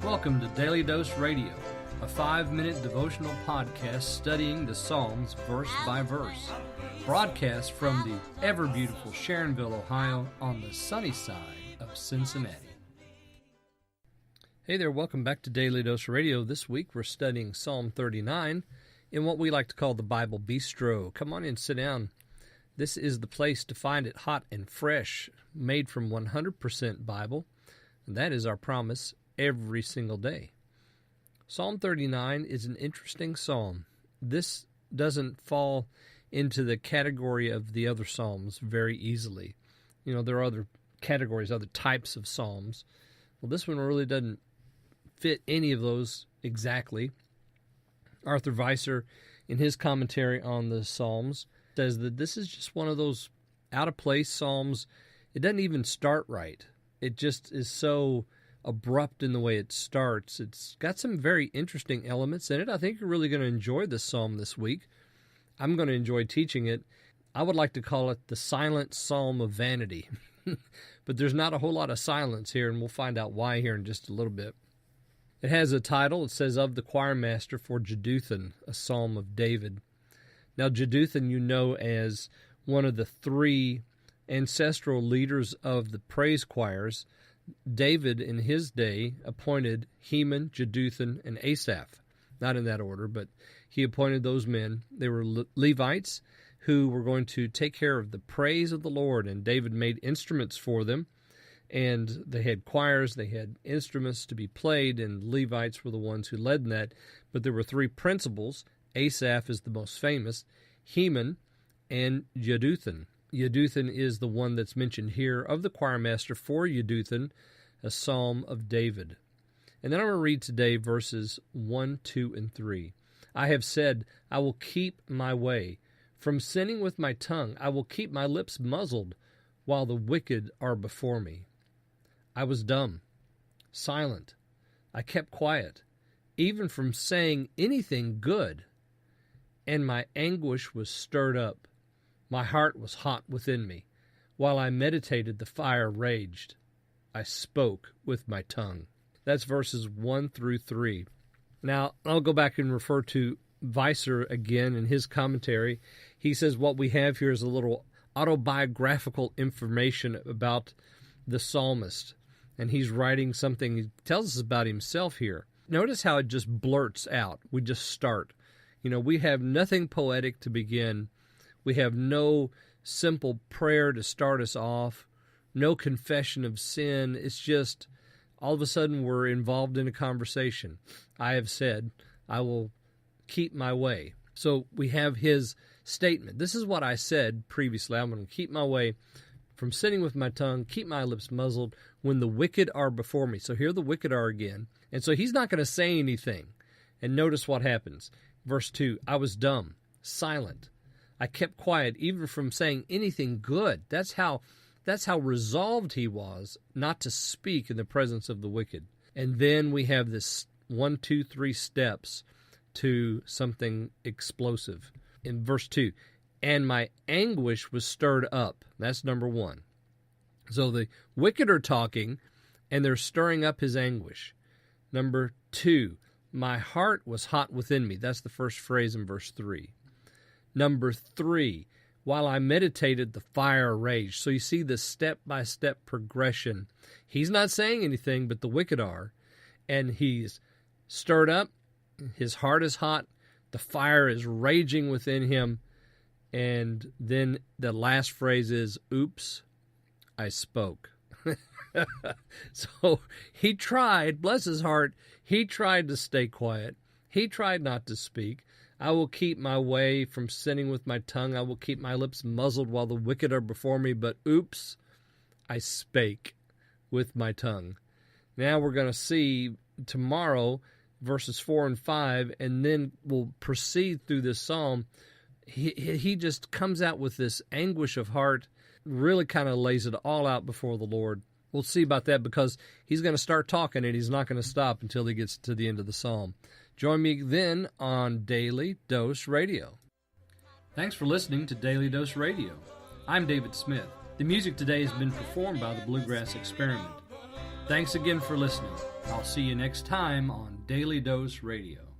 Welcome to Daily Dose Radio, a 5-minute devotional podcast studying the Psalms verse by verse. Broadcast from the ever-beautiful Sharonville, Ohio, on the sunny side of Cincinnati. Hey there, welcome back to Daily Dose Radio. This week we're studying Psalm 39 in what we like to call the Bible Bistro. Come on in, sit down. This is the place to find it hot and fresh, made from 100% Bible, and that is our promise every single day. Psalm 39 is an interesting psalm. This doesn't fall into the category of the other psalms very easily. You know, there are other categories, other types of psalms. Well, this one really doesn't fit any of those exactly. Arthur Weiser, in his commentary on the Psalms, says that this is just one of those out-of-place psalms. It doesn't even start right. It just is so abrupt in the way it starts. It's got some very interesting elements in it. I think you're really going to enjoy this psalm this week. I'm going to enjoy teaching it. I would like to call it the silent psalm of vanity. But there's not a whole lot of silence here, and we'll find out why here in just a little bit. It has a title. It says, "Of the Choir Master for Jeduthun, a Psalm of David." Now, Jeduthun you know as one of the three ancestral leaders of the praise choirs. David, in his day, appointed Heman, Jeduthun, and Asaph. Not in that order, but he appointed those men. They were Levites who were going to take care of the praise of the Lord, and David made instruments for them. And they had choirs, they had instruments to be played, and Levites were the ones who led in that. But there were three principals. Asaph is the most famous, Heman, and Jeduthun. Jeduthun is the one that's mentioned here of the choir master for Jeduthun, a psalm of David. And then I'm going to read today verses 1, 2, and 3. "I have said, I will keep my way. From sinning with my tongue, I will keep my lips muzzled, while the wicked are before me. I was dumb, silent. I kept quiet, even from saying anything good. And my anguish was stirred up. My heart was hot within me. While I meditated, the fire raged. I spoke with my tongue." That's verses 1 through 3. Now, I'll go back and refer to Weiser again in his commentary. He says what we have here is a little autobiographical information about the psalmist. And he's writing something, he tells us about himself here. Notice how it just blurts out. We just start. You know, we have nothing poetic to begin. We have no simple prayer to start us off. No confession of sin. It's just, all of a sudden, we're involved in a conversation. I have said, I will keep my way. So we have his statement. This is what I said previously. I'm going to keep my way from sinning with my tongue, keep my lips muzzled when the wicked are before me. So here the wicked are again. And so he's not going to say anything. And notice what happens. Verse 2, "I was dumb, silent. I kept quiet, even from saying anything good." That's how resolved he was not to speak in the presence of the wicked. And then we have this 1, 2, 3 steps to something explosive. In verse 2, "And my anguish was stirred up." That's number 1. So the wicked are talking, and they're stirring up his anguish. Number 2, "My heart was hot within me." That's the first phrase in verse 3. Number 3, "While I meditated, the fire raged." So you see the step-by-step progression. He's not saying anything, but the wicked are. And he's stirred up. His heart is hot. The fire is raging within him. And then the last phrase is, "Oops, I spoke." So he tried, bless his heart, he tried to stay quiet. He tried not to speak. "I will keep my way from sinning with my tongue. I will keep my lips muzzled while the wicked are before me. But oops, I spake with my tongue." Now we're going to see tomorrow verses 4 and 5, and then we'll proceed through this psalm. He just comes out with this anguish of heart, really kind of lays it all out before the Lord. We'll see about that because he's going to start talking and he's not going to stop until he gets to the end of the psalm. Join me then on Daily Dose Radio. Thanks for listening to Daily Dose Radio. I'm David Smith. The music today has been performed by the Bluegrass Experiment. Thanks again for listening. I'll see you next time on Daily Dose Radio.